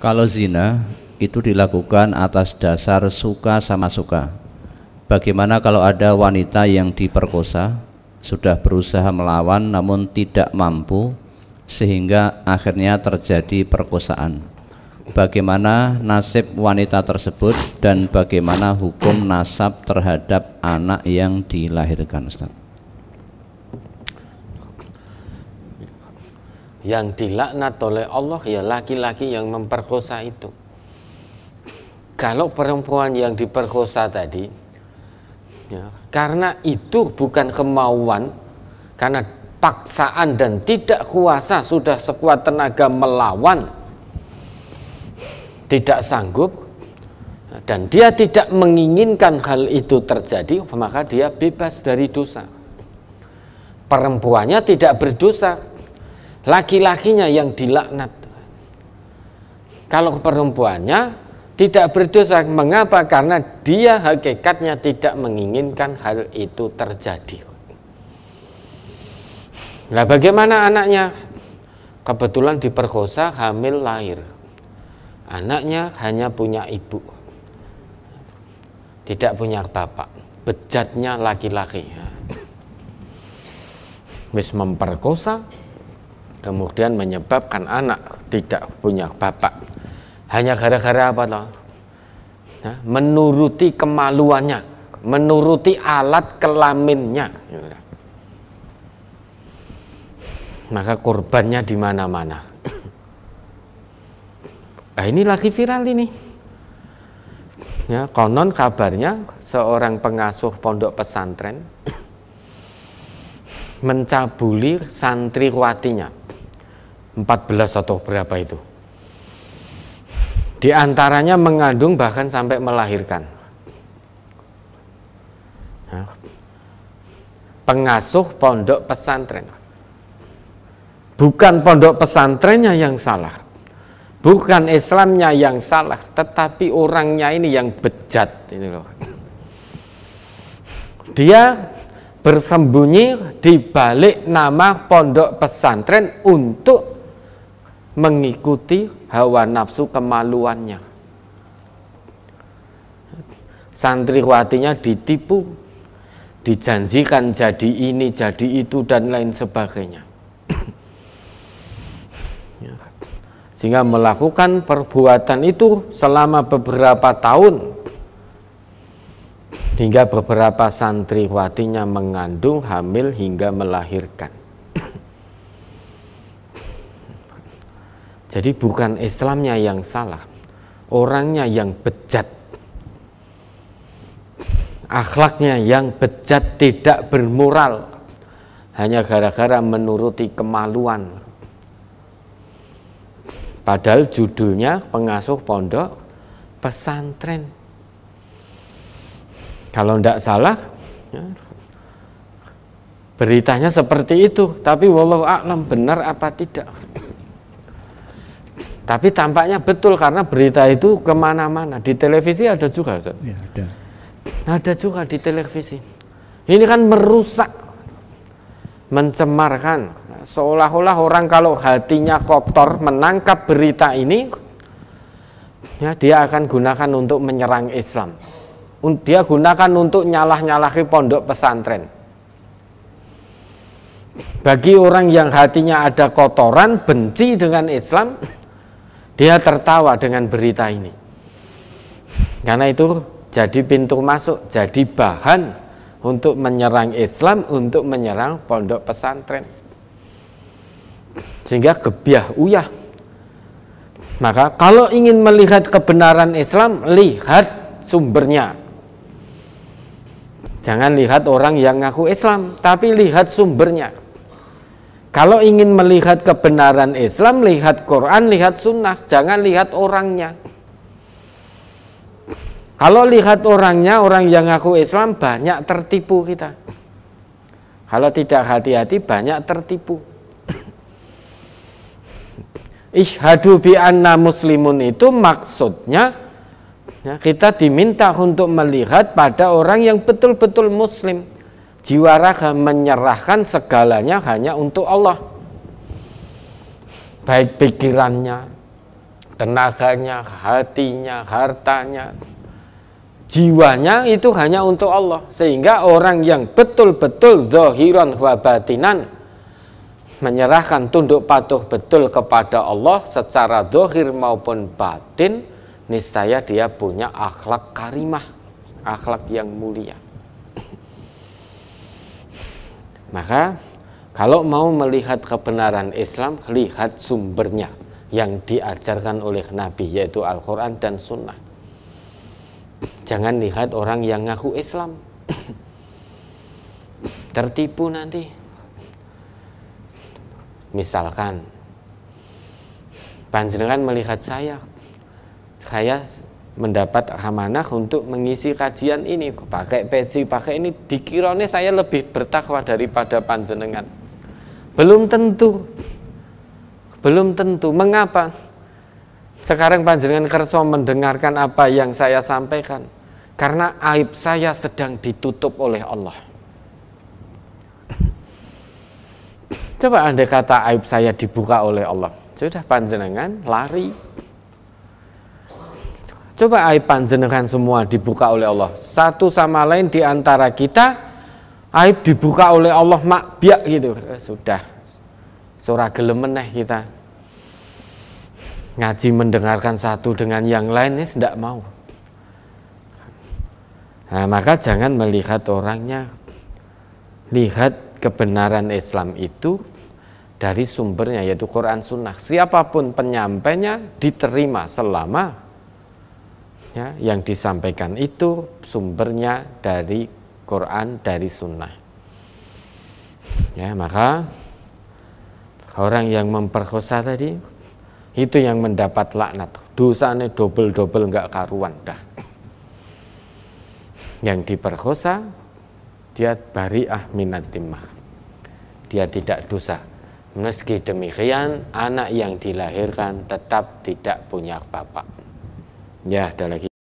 Kalau zina itu dilakukan atas dasar suka sama suka. Bagaimana kalau ada wanita yang diperkosa, sudah berusaha melawan namun tidak mampu, sehingga akhirnya terjadi perkosaan? Bagaimana nasib wanita tersebut dan bagaimana hukum nasab terhadap anak yang dilahirkan, Ustaz? Yang dilaknat oleh Allah ya laki-laki yang memperkosa itu. Kalau perempuan yang diperkosa tadi ya, karena itu bukan kemauan, karena paksaan dan tidak kuasa, sudah sekuat tenaga melawan, tidak sanggup, dan dia tidak menginginkan hal itu terjadi, maka dia bebas dari dosa. Perempuannya tidak berdosa, laki-lakinya yang dilaknat. Kalau perempuannya tidak berdosa, mengapa? Karena dia hakikatnya tidak menginginkan hal itu terjadi. Nah, bagaimana anaknya? Kebetulan diperkosa, hamil, lahir. Anaknya hanya punya ibu, tidak punya bapak. Bejatnya laki-laki. Wis memperkosa, kemudian menyebabkan anak tidak punya bapak. Hanya gara-gara apa toh? Nah, menuruti kemaluannya, menuruti alat kelaminnya. Maka korbannya di mana-mana. Nah, ini lagi viral ini. Ya, konon kabarnya seorang pengasuh pondok pesantren mencabuli santriwatinya 14 atau berapa itu. Di antaranya mengandung bahkan sampai melahirkan. Nah, pengasuh pondok pesantren. Bukan pondok pesantrennya yang salah, bukan Islamnya yang salah, tetapi orangnya ini yang bejat ini loh. Dia bersembunyi di balik nama pondok pesantren untuk mengikuti hawa nafsu kemaluannya. Santriwatinya ditipu, dijanjikan jadi ini, jadi itu, dan lain sebagainya. Sehingga melakukan perbuatan itu selama beberapa tahun, hingga beberapa santriwatinya mengandung, hamil, hingga melahirkan. Jadi bukan Islamnya yang salah, orangnya yang bejat, akhlaknya yang bejat, tidak bermoral, hanya gara-gara menuruti kemaluan. Padahal judulnya pengasuh pondok pesantren. Kalau tidak salah, ya, beritanya seperti itu. Tapi wallahu a'lam benar apa tidak. Tapi tampaknya betul karena berita itu kemana-mana. Di televisi ada juga, Ustaz. Ya, ada. Ada juga di televisi. Ini kan merusak, mencemarkan. Seolah-olah orang kalau hatinya kotor menangkap berita ini, ya, dia akan gunakan untuk menyerang Islam. Dia gunakan untuk nyalah-nyalahi pondok pesantren. Bagi orang yang hatinya ada kotoran, benci dengan Islam, dia tertawa dengan berita ini. Karena itu jadi pintu masuk, jadi bahan untuk menyerang Islam, untuk menyerang pondok pesantren. Sehingga gebyah uyah. Maka kalau ingin melihat kebenaran Islam, lihat sumbernya. Jangan lihat orang yang ngaku Islam, tapi lihat sumbernya. Kalau ingin melihat kebenaran Islam, lihat Quran, lihat sunnah, jangan lihat orangnya. Kalau lihat orangnya, orang yang ngaku Islam, banyak tertipu kita. Kalau tidak hati-hati, banyak tertipu. Ishhadu bi anna muslimun itu maksudnya, ya, kita diminta untuk melihat pada orang yang betul-betul muslim, jiwa raga menyerahkan segalanya hanya untuk Allah, baik pikirannya, tenaganya, hatinya, hartanya, jiwanya itu hanya untuk Allah. Sehingga orang yang betul-betul zahiran wa batinan menyerahkan tunduk patuh betul kepada Allah secara zahir maupun batin, niscaya dia punya akhlak karimah, akhlak yang mulia. Maka kalau mau melihat kebenaran Islam, lihat sumbernya yang diajarkan oleh Nabi, yaitu Al-Quran dan Sunnah. Jangan lihat orang yang ngaku Islam tertipu nanti. Misalkan panjenengan melihat saya mendapat amanah untuk mengisi kajian ini, pakai peci, pakai ini, dikiranya saya lebih bertakwa daripada panjenengan. Belum tentu. Mengapa? Sekarang panjenengan kerso mendengarkan apa yang saya sampaikan, karena aib saya sedang ditutup oleh Allah. Coba andai kata aib saya dibuka oleh Allah, sudah panjenengan lari. Coba aib panjenengan semua dibuka oleh Allah, satu sama lain di antara kita aib dibuka oleh Allah makbiak gitu, sudah surah gelem meneh kita ngaji mendengarkan satu dengan yang lain, ini tidak mau. Nah, maka jangan melihat orangnya, lihat kebenaran Islam itu dari sumbernya, yaitu Quran Sunnah. Siapapun penyampainya diterima selama ya, yang disampaikan itu sumbernya dari Quran, dari Sunnah. Ya, maka orang yang memperkosa tadi itu yang mendapat laknat, dosanya double nggak karuan dah. Yang diperkosa dia bari'ah minat timmah, dia tidak dosa. Meski demikian, anak yang dilahirkan tetap tidak punya bapak. Ya, ada lagi.